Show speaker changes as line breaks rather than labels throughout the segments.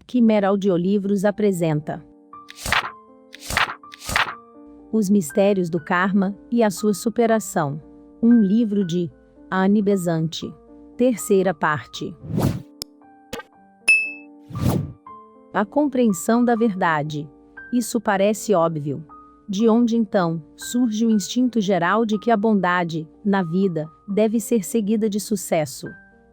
Quimera Audiolivros apresenta Os Mistérios do Karma e a Sua Superação. Um livro de Annie Besant. Terceira parte. A compreensão da verdade. Isso parece óbvio. De onde então surge o instinto geral de que a bondade, na vida, deve ser seguida de sucesso?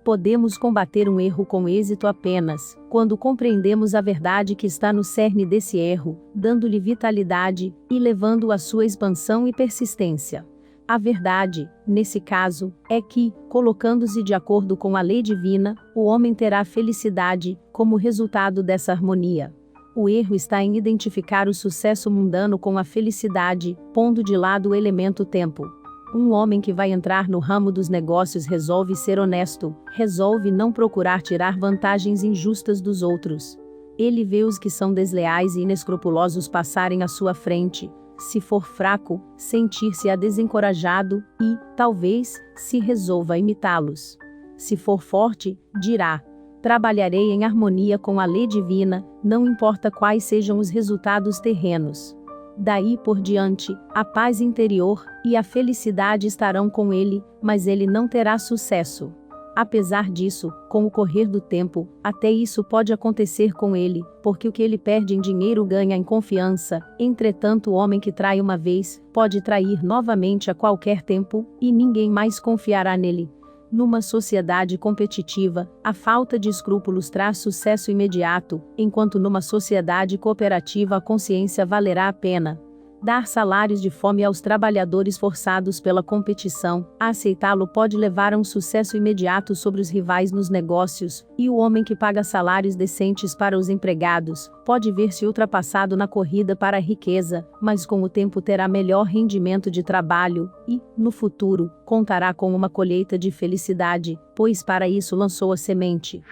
Podemos combater um erro com êxito apenas quando compreendemos a verdade que está no cerne desse erro, dando-lhe vitalidade e levando-o à sua expansão e persistência. A verdade, nesse caso, é que, colocando-se de acordo com a lei divina, o homem terá felicidade como resultado dessa harmonia. O erro está em identificar o sucesso mundano com a felicidade, pondo de lado o elemento tempo. Um homem que vai entrar no ramo dos negócios resolve ser honesto, resolve não procurar tirar vantagens injustas dos outros. Ele vê os que são desleais e inescrupulosos passarem à sua frente. Se for fraco, sentir-se-á desencorajado e, talvez, se resolva a imitá-los. Se for forte, dirá: trabalharei em harmonia com a lei divina, não importa quais sejam os resultados terrenos. Daí por diante, a paz interior e a felicidade estarão com ele, mas ele não terá sucesso. Apesar disso, com o correr do tempo, até isso pode acontecer com ele, porque o que ele perde em dinheiro ganha em confiança. Entretanto, o homem que trai uma vez, pode trair novamente a qualquer tempo, e ninguém mais confiará nele. Numa sociedade competitiva, a falta de escrúpulos traz sucesso imediato, enquanto numa sociedade cooperativa a consciência valerá a pena. Dar salários de fome aos trabalhadores forçados pela competição, a aceitá-lo pode levar a um sucesso imediato sobre os rivais nos negócios, e o homem que paga salários decentes para os empregados, pode ver-se ultrapassado na corrida para a riqueza, mas com o tempo terá melhor rendimento de trabalho, e, no futuro, contará com uma colheita de felicidade, pois para isso lançou a semente.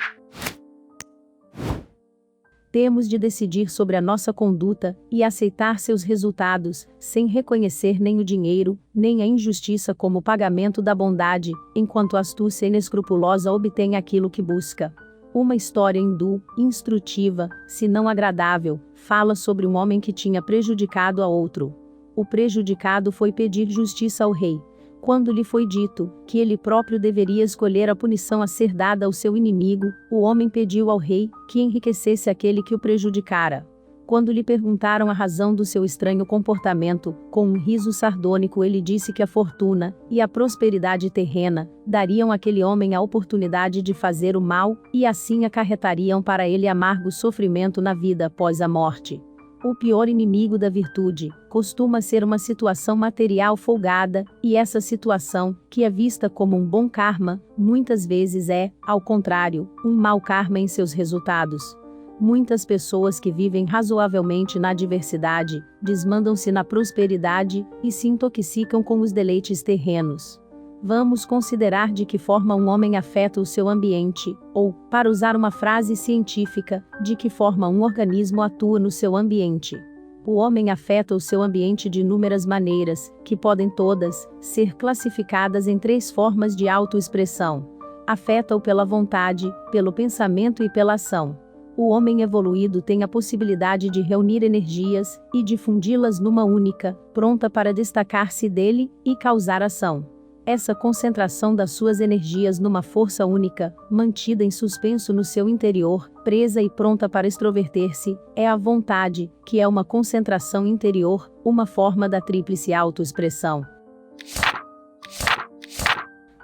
Temos de decidir sobre a nossa conduta e aceitar seus resultados, sem reconhecer nem o dinheiro, nem a injustiça como pagamento da bondade, enquanto a astúcia inescrupulosa obtém aquilo que busca. Uma história hindu, instrutiva, se não agradável, fala sobre um homem que tinha prejudicado a outro. O prejudicado foi pedir justiça ao rei. Quando lhe foi dito que ele próprio deveria escolher a punição a ser dada ao seu inimigo, o homem pediu ao rei que enriquecesse aquele que o prejudicara. Quando lhe perguntaram a razão do seu estranho comportamento, com um riso sardônico ele disse que a fortuna e a prosperidade terrena dariam àquele homem a oportunidade de fazer o mal, e assim acarretariam para ele amargo sofrimento na vida após a morte. O pior inimigo da virtude costuma ser uma situação material folgada, e essa situação, que é vista como um bom karma, muitas vezes é, ao contrário, um mau karma em seus resultados. Muitas pessoas que vivem razoavelmente na adversidade, desmandam-se na prosperidade e se intoxicam com os deleites terrenos. Vamos considerar de que forma um homem afeta o seu ambiente, ou, para usar uma frase científica, de que forma um organismo atua no seu ambiente. O homem afeta o seu ambiente de inúmeras maneiras, que podem todas ser classificadas em 3 formas de autoexpressão. Afeta-o pela vontade, pelo pensamento e pela ação. O homem evoluído tem a possibilidade de reunir energias e difundi-las numa única, pronta para destacar-se dele e causar ação. Essa concentração das suas energias numa força única, mantida em suspenso no seu interior, presa e pronta para extroverter-se, é a vontade, que é uma concentração interior, uma forma da tríplice autoexpressão.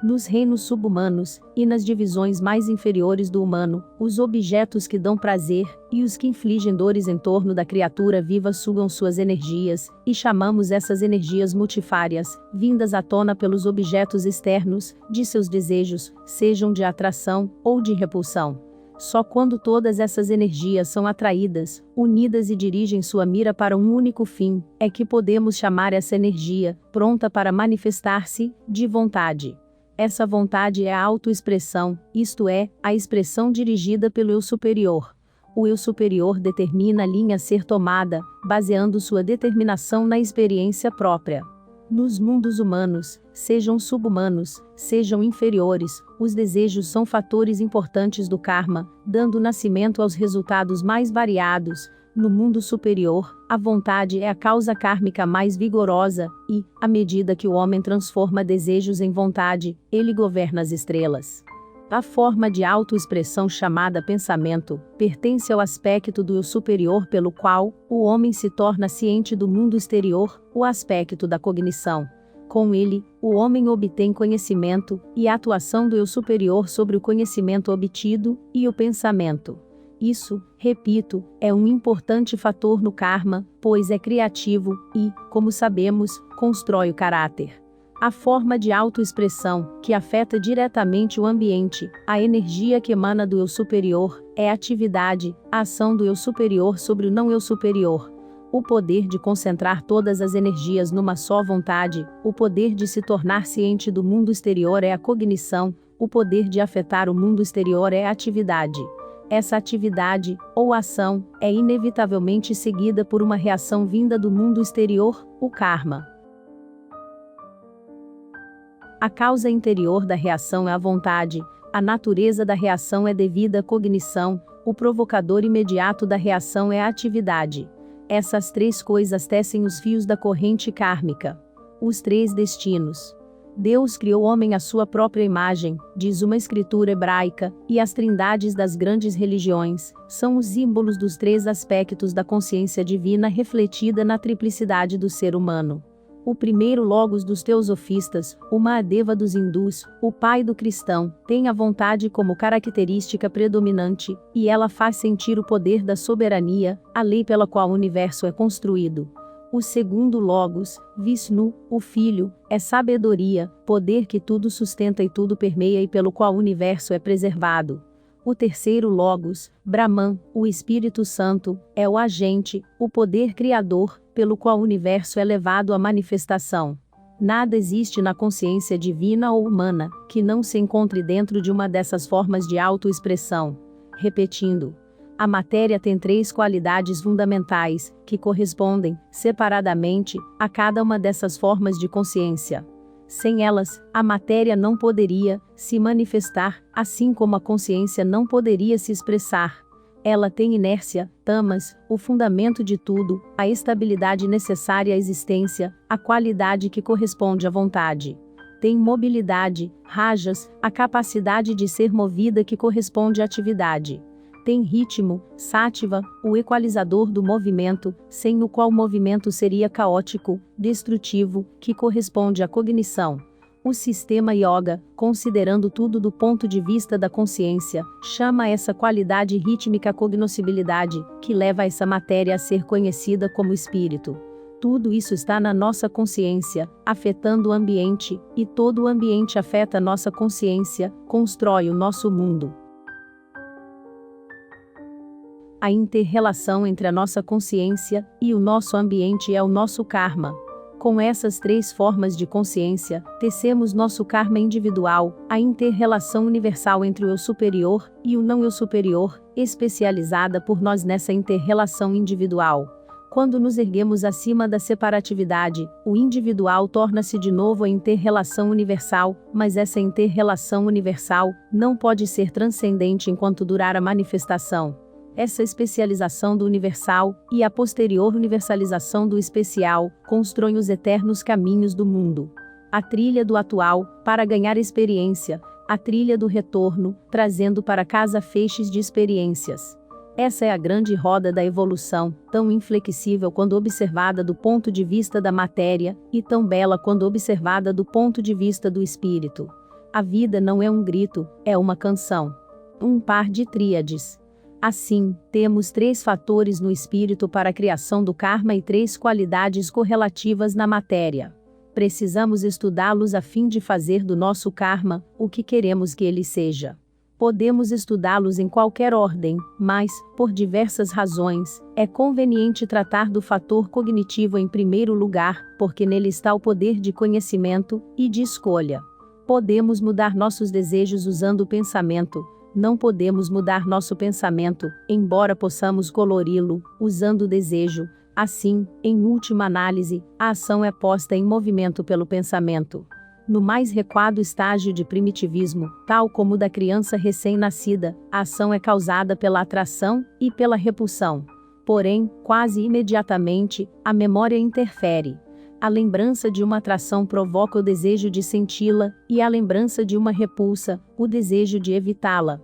Nos reinos subhumanos, e nas divisões mais inferiores do humano, os objetos que dão prazer, e os que infligem dores em torno da criatura viva sugam suas energias, e chamamos essas energias multifárias, vindas à tona pelos objetos externos, de seus desejos, sejam de atração, ou de repulsão. Só quando todas essas energias são atraídas, unidas e dirigem sua mira para um único fim, é que podemos chamar essa energia, pronta para manifestar-se, de vontade. Essa vontade é a autoexpressão, isto é, a expressão dirigida pelo eu superior. O eu superior determina a linha a ser tomada, baseando sua determinação na experiência própria. Nos mundos humanos, sejam subhumanos, sejam inferiores, os desejos são fatores importantes do karma, dando nascimento aos resultados mais variados. No mundo superior, a vontade é a causa kármica mais vigorosa, e, à medida que o homem transforma desejos em vontade, ele governa as estrelas. A forma de autoexpressão chamada pensamento pertence ao aspecto do eu superior pelo qual o homem se torna ciente do mundo exterior, o aspecto da cognição. Com ele, o homem obtém conhecimento e a atuação do eu superior sobre o conhecimento obtido e o pensamento. Isso, repito, é um importante fator no karma, pois é criativo e, como sabemos, constrói o caráter. A forma de autoexpressão, que afeta diretamente o ambiente, a energia que emana do eu superior, é a atividade, a ação do eu superior sobre o não eu superior. O poder de concentrar todas as energias numa só vontade, o poder de se tornar ciente do mundo exterior é a cognição, o poder de afetar o mundo exterior é a atividade. Essa atividade, ou ação, é inevitavelmente seguida por uma reação vinda do mundo exterior, o karma. A causa interior da reação é a vontade, a natureza da reação é devida à cognição, o provocador imediato da reação é a atividade. Essas três coisas tecem os fios da corrente kármica. Os três destinos. Deus criou o homem à sua própria imagem, diz uma escritura hebraica, e as trindades das grandes religiões são os símbolos dos três aspectos da consciência divina refletida na triplicidade do ser humano. O primeiro logos dos teosofistas, o Mahadeva dos hindus, o pai do cristão, tem a vontade como característica predominante, e ela faz sentir o poder da soberania, a lei pela qual o universo é construído. O segundo logos, Vishnu, o Filho, é sabedoria, poder que tudo sustenta e tudo permeia e pelo qual o universo é preservado. O terceiro logos, Brahman, o Espírito Santo, é o agente, o poder criador, pelo qual o universo é levado à manifestação. Nada existe na consciência divina ou humana, que não se encontre dentro de uma dessas formas de autoexpressão. Repetindo, a matéria tem três qualidades fundamentais, que correspondem, separadamente, a cada uma dessas formas de consciência. Sem elas, a matéria não poderia se manifestar, assim como a consciência não poderia se expressar. Ela tem inércia, tamas, o fundamento de tudo, a estabilidade necessária à existência, a qualidade que corresponde à vontade. Tem mobilidade, rajas, a capacidade de ser movida que corresponde à atividade. Tem ritmo, sátiva, o equalizador do movimento, sem o qual o movimento seria caótico, destrutivo, que corresponde à cognição. O sistema yoga, considerando tudo do ponto de vista da consciência, chama essa qualidade rítmica cognoscibilidade, que leva essa matéria a ser conhecida como espírito. Tudo isso está na nossa consciência, afetando o ambiente, e todo o ambiente afeta a nossa consciência, constrói o nosso mundo. A inter-relação entre a nossa consciência e o nosso ambiente é o nosso karma. Com essas três formas de consciência, tecemos nosso karma individual, a inter-relação universal entre o eu superior e o não eu superior, especializada por nós nessa inter-relação individual. Quando nos erguemos acima da separatividade, o individual torna-se de novo a inter-relação universal, mas essa inter-relação universal não pode ser transcendente enquanto durar a manifestação. Essa especialização do universal, e a posterior universalização do especial, constroem os eternos caminhos do mundo. A trilha do atual, para ganhar experiência, a trilha do retorno, trazendo para casa feixes de experiências. Essa é a grande roda da evolução, tão inflexível quando observada do ponto de vista da matéria, e tão bela quando observada do ponto de vista do espírito. A vida não é um grito, é uma canção. Um par de tríades. Assim, temos três fatores no espírito para a criação do karma e três qualidades correlativas na matéria. Precisamos estudá-los a fim de fazer do nosso karma o que queremos que ele seja. Podemos estudá-los em qualquer ordem, mas, por diversas razões, é conveniente tratar do fator cognitivo em primeiro lugar, porque nele está o poder de conhecimento e de escolha. Podemos mudar nossos desejos usando o pensamento. Não podemos mudar nosso pensamento, embora possamos colori-lo, usando o desejo. Assim, em última análise, a ação é posta em movimento pelo pensamento. No mais recuado estágio de primitivismo, tal como o da criança recém-nascida, a ação é causada pela atração e pela repulsão. Porém, quase imediatamente, a memória interfere. A lembrança de uma atração provoca o desejo de senti-la, e a lembrança de uma repulsa, o desejo de evitá-la.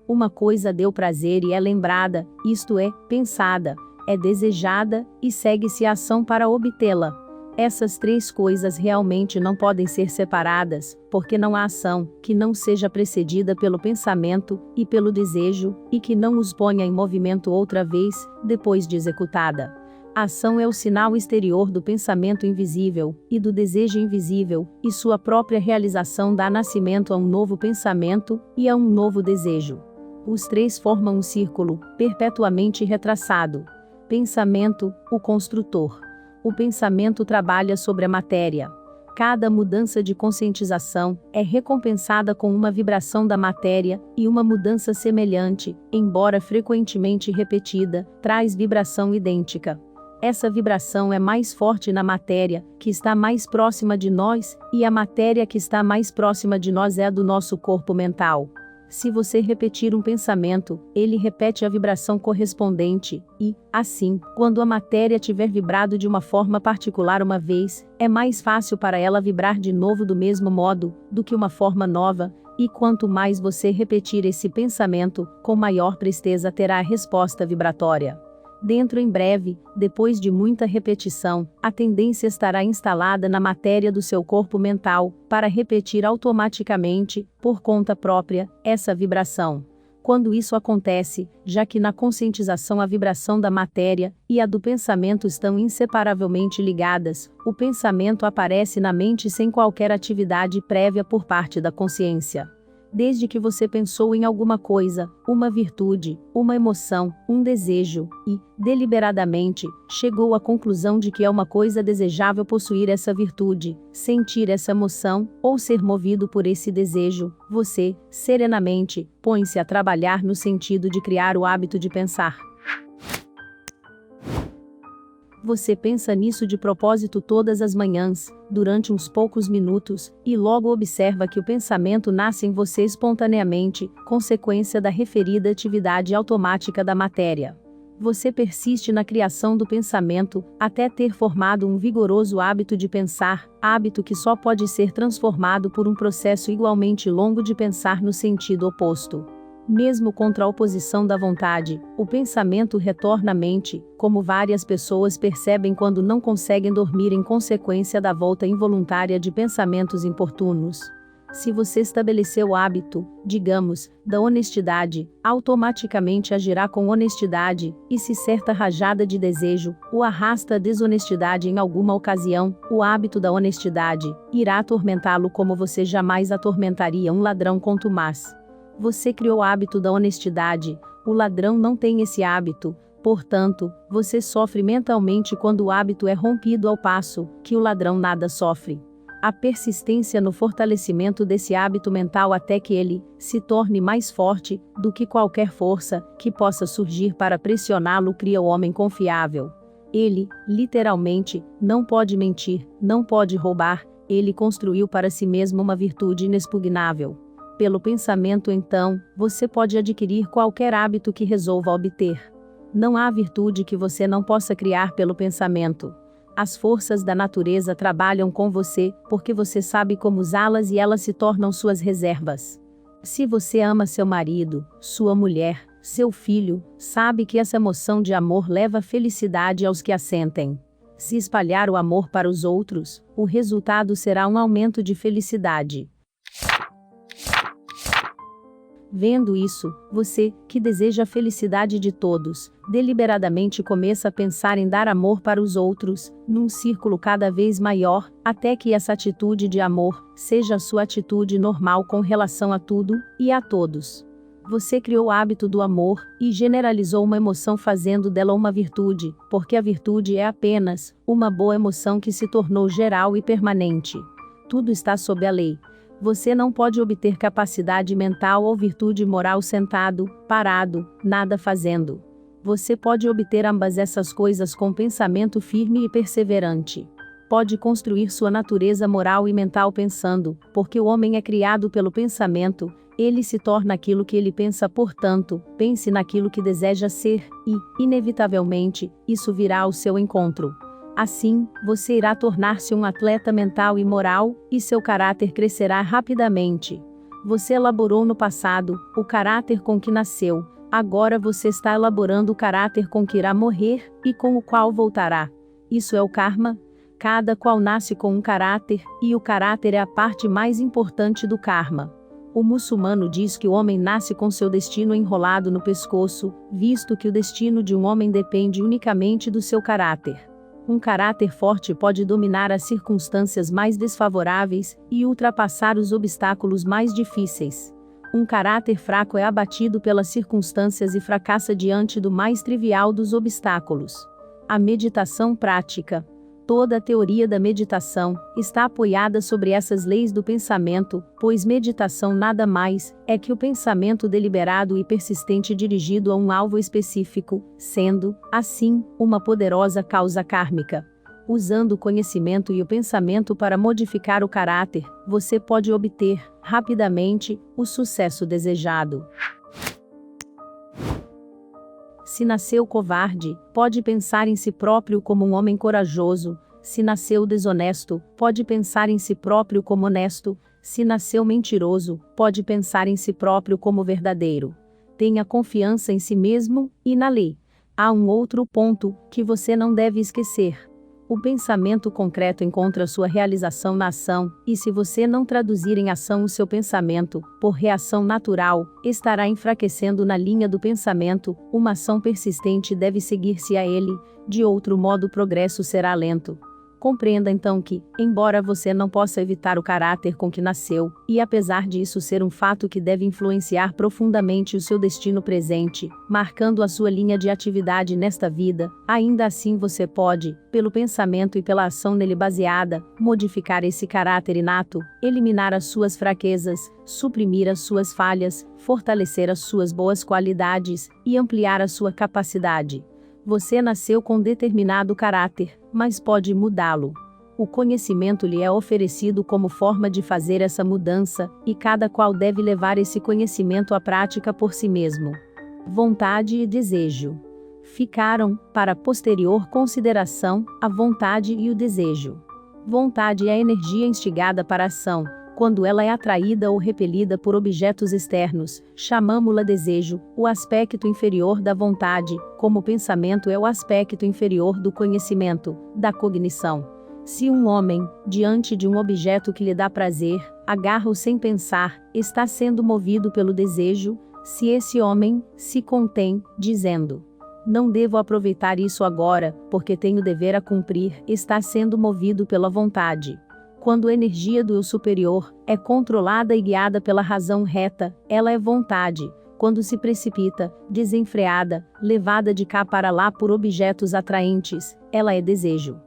Uma coisa deu prazer e é lembrada, isto é, pensada, é desejada, e segue-se a ação para obtê-la. Essas três coisas realmente não podem ser separadas, porque não há ação que não seja precedida pelo pensamento e pelo desejo, e que não os ponha em movimento outra vez, depois de executada. A ação é o sinal exterior do pensamento invisível, e do desejo invisível, e sua própria realização dá nascimento a um novo pensamento, e a um novo desejo. Os três formam um círculo, perpetuamente retraçado. Pensamento, o construtor. O pensamento trabalha sobre a matéria. Cada mudança de conscientização é recompensada com uma vibração da matéria, e uma mudança semelhante, embora frequentemente repetida, traz vibração idêntica. Essa vibração é mais forte na matéria, que está mais próxima de nós, e a matéria que está mais próxima de nós é a do nosso corpo mental. Se você repetir um pensamento, ele repete a vibração correspondente, e, assim, quando a matéria tiver vibrado de uma forma particular uma vez, é mais fácil para ela vibrar de novo do mesmo modo, do que uma forma nova, e quanto mais você repetir esse pensamento, com maior presteza terá a resposta vibratória. Dentro em breve, depois de muita repetição, a tendência estará instalada na matéria do seu corpo mental, para repetir automaticamente, por conta própria, essa vibração. Quando isso acontece, já que na conscientização a vibração da matéria e a do pensamento estão inseparavelmente ligadas, o pensamento aparece na mente sem qualquer atividade prévia por parte da consciência. Desde que você pensou em alguma coisa, uma virtude, uma emoção, um desejo, e, deliberadamente, chegou à conclusão de que é uma coisa desejável possuir essa virtude, sentir essa emoção, ou ser movido por esse desejo, você, serenamente, põe-se a trabalhar no sentido de criar o hábito de pensar. Você pensa nisso de propósito todas as manhãs, durante uns poucos minutos, e logo observa que o pensamento nasce em você espontaneamente, consequência da referida atividade automática da matéria. Você persiste na criação do pensamento, até ter formado um vigoroso hábito de pensar, hábito que só pode ser transformado por um processo igualmente longo de pensar no sentido oposto. Mesmo contra a oposição da vontade, o pensamento retorna à mente, como várias pessoas percebem quando não conseguem dormir em consequência da volta involuntária de pensamentos importunos. Se você estabeleceu o hábito, digamos, da honestidade, automaticamente agirá com honestidade, e se certa rajada de desejo o arrasta à desonestidade em alguma ocasião, o hábito da honestidade irá atormentá-lo como você jamais atormentaria um ladrão contumaz. Você criou o hábito da honestidade, o ladrão não tem esse hábito, portanto, você sofre mentalmente quando o hábito é rompido ao passo que o ladrão nada sofre. A persistência no fortalecimento desse hábito mental até que ele se torne mais forte do que qualquer força que possa surgir para pressioná-lo cria o homem confiável. Ele, literalmente, não pode mentir, não pode roubar, ele construiu para si mesmo uma virtude inexpugnável. Pelo pensamento então, você pode adquirir qualquer hábito que resolva obter. Não há virtude que você não possa criar pelo pensamento. As forças da natureza trabalham com você, porque você sabe como usá-las e elas se tornam suas reservas. Se você ama seu marido, sua mulher, seu filho, sabe que essa emoção de amor leva felicidade aos que a sentem. Se espalhar o amor para os outros, o resultado será um aumento de felicidade. Vendo isso, você, que deseja a felicidade de todos, deliberadamente começa a pensar em dar amor para os outros, num círculo cada vez maior, até que essa atitude de amor seja a sua atitude normal com relação a tudo e a todos. Você criou o hábito do amor e generalizou uma emoção fazendo dela uma virtude, porque a virtude é apenas uma boa emoção que se tornou geral e permanente. Tudo está sob a lei. Você não pode obter capacidade mental ou virtude moral sentado, parado, nada fazendo. Você pode obter ambas essas coisas com pensamento firme e perseverante. pode construir sua natureza moral e mental pensando, porque o homem é criado pelo pensamento, ele se torna aquilo que ele pensa, portanto, pense naquilo que deseja ser, e, inevitavelmente, isso virá ao seu encontro. Assim, você irá tornar-se um atleta mental e moral, e seu caráter crescerá rapidamente. Você elaborou no passado o caráter com que nasceu, agora você está elaborando o caráter com que irá morrer, e com o qual voltará. Isso é o karma. Cada qual nasce com um caráter, e o caráter é a parte mais importante do karma. O muçulmano diz que o homem nasce com seu destino enrolado no pescoço, visto que o destino de um homem depende unicamente do seu caráter. Um caráter forte pode dominar as circunstâncias mais desfavoráveis e ultrapassar os obstáculos mais difíceis. Um caráter fraco é abatido pelas circunstâncias e fracassa diante do mais trivial dos obstáculos. A meditação prática. Toda a teoria da meditação está apoiada sobre essas leis do pensamento, pois meditação nada mais é que o pensamento deliberado e persistente dirigido a um alvo específico, sendo, assim, uma poderosa causa kármica. Usando o conhecimento e o pensamento para modificar o caráter, você pode obter, rapidamente, o sucesso desejado. Se nasceu covarde, pode pensar em si próprio como um homem corajoso. Se nasceu desonesto, pode pensar em si próprio como honesto. Se nasceu mentiroso, pode pensar em si próprio como verdadeiro. Tenha confiança em si mesmo e na lei. Há um outro ponto que você não deve esquecer. O pensamento concreto encontra sua realização na ação, e se você não traduzir em ação o seu pensamento, por reação natural, estará enfraquecendo na linha do pensamento. Uma ação persistente deve seguir-se a ele, de outro modo o progresso será lento. Compreenda então que, embora você não possa evitar o caráter com que nasceu, e apesar disso ser um fato que deve influenciar profundamente o seu destino presente, marcando a sua linha de atividade nesta vida, ainda assim você pode, pelo pensamento e pela ação nele baseada, modificar esse caráter inato, eliminar as suas fraquezas, suprimir as suas falhas, fortalecer as suas boas qualidades e ampliar a sua capacidade. Você nasceu com determinado caráter, mas pode mudá-lo. O conhecimento lhe é oferecido como forma de fazer essa mudança, e cada qual deve levar esse conhecimento à prática por si mesmo. Vontade e desejo. Ficaram, para posterior consideração, a vontade e o desejo. Vontade é a energia instigada para a ação. Quando ela é atraída ou repelida por objetos externos, chamamo-la desejo. O aspecto inferior da vontade, como o pensamento, é o aspecto inferior do conhecimento, da cognição. Se um homem, diante de um objeto que lhe dá prazer, agarra-o sem pensar, está sendo movido pelo desejo. Se esse homem se contém, dizendo: não devo aproveitar isso agora, porque tenho dever a cumprir, está sendo movido pela vontade. Quando a energia do eu superior é controlada e guiada pela razão reta, ela é vontade. Quando se precipita, desenfreada, levada de cá para lá por objetos atraentes, ela é desejo.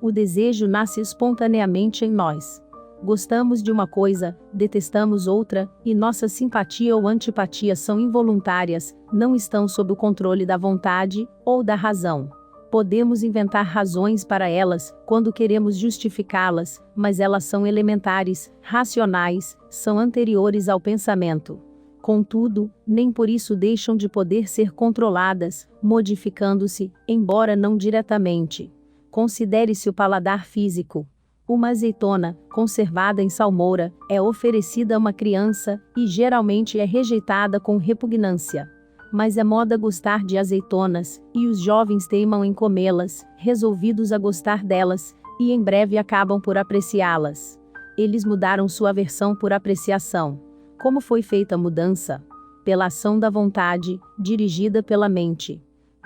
O desejo nasce espontaneamente em nós. Gostamos de uma coisa, detestamos outra, e nossa simpatia ou antipatia são involuntárias, não estão sob o controle da vontade ou da razão. Podemos inventar razões para elas, quando queremos justificá-las, mas elas são elementares, racionais, são anteriores ao pensamento. Contudo, nem por isso deixam de poder ser controladas, modificando-se, embora não diretamente. Considere-se o paladar físico. Uma azeitona, conservada em salmoura, é oferecida a uma criança, e geralmente é rejeitada com repugnância. Mas é moda gostar de azeitonas, e os jovens teimam em comê-las, resolvidos a gostar delas, e em breve acabam por apreciá-las. Eles mudaram sua aversão por apreciação. Como foi feita a mudança? Pela ação da vontade, dirigida pela mente.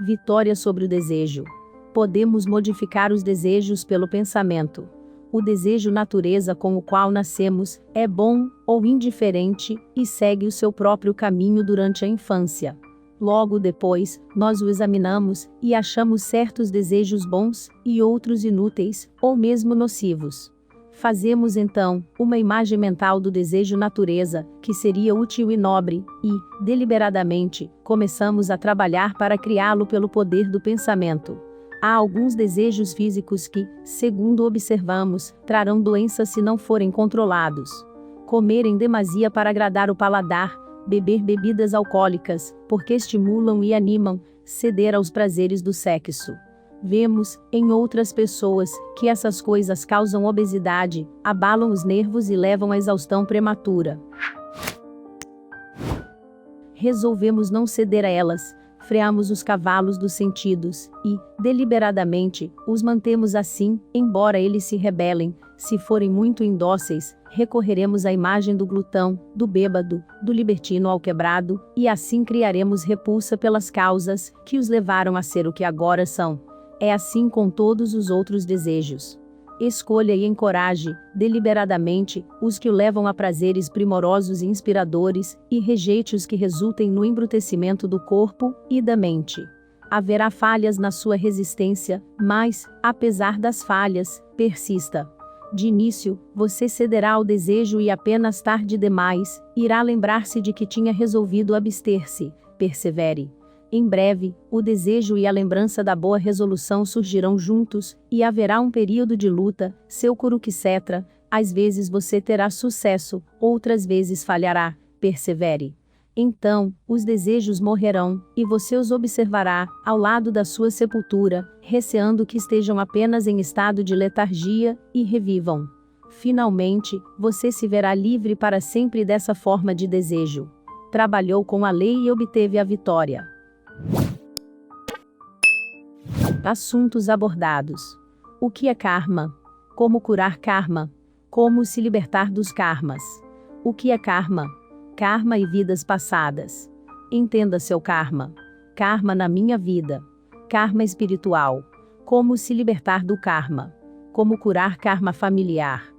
Vitória sobre o desejo. Podemos modificar os desejos pelo pensamento. O desejo natureza com o qual nascemos, é bom, ou indiferente, e segue o seu próprio caminho durante a infância. Logo depois, nós o examinamos, e achamos certos desejos bons, e outros inúteis, ou mesmo nocivos. Fazemos então, uma imagem mental do desejo natureza, que seria útil e nobre, e, deliberadamente, começamos a trabalhar para criá-lo pelo poder do pensamento. Há alguns desejos físicos que, segundo observamos, trarão doenças se não forem controlados. Comer em demasia para agradar o paladar, beber bebidas alcoólicas, porque estimulam e animam, ceder aos prazeres do sexo. Vemos, em outras pessoas, que essas coisas causam obesidade, abalam os nervos e levam à exaustão prematura. Resolvemos não ceder a elas, freamos os cavalos dos sentidos, e, deliberadamente, os mantemos assim, embora eles se rebelem. Se forem muito indóceis, recorreremos à imagem do glutão, do bêbado, do libertino alquebrado, e assim criaremos repulsa pelas causas que os levaram a ser o que agora são. É assim com todos os outros desejos. Escolha e encoraje, deliberadamente, os que o levam a prazeres primorosos e inspiradores, e rejeite os que resultem no embrutecimento do corpo e da mente. Haverá falhas na sua resistência, mas, apesar das falhas, persista. De início, você cederá ao desejo e apenas tarde demais, irá lembrar-se de que tinha resolvido abster-se. Persevere. Em breve, o desejo e a lembrança da boa resolução surgirão juntos, e haverá um período de luta, seu Kurukshetra. Às vezes você terá sucesso, outras vezes falhará. Persevere. Então, os desejos morrerão, e você os observará, ao lado da sua sepultura, receando que estejam apenas em estado de letargia, e revivam. Finalmente, você se verá livre para sempre dessa forma de desejo. Trabalhou com a lei e obteve a vitória. Assuntos abordados. O que é karma? Como curar karma? Como se libertar dos karmas? O que é karma? Karma e vidas passadas. Entenda seu karma. Karma na minha vida. Karma espiritual. Como se libertar do karma? Como curar karma familiar?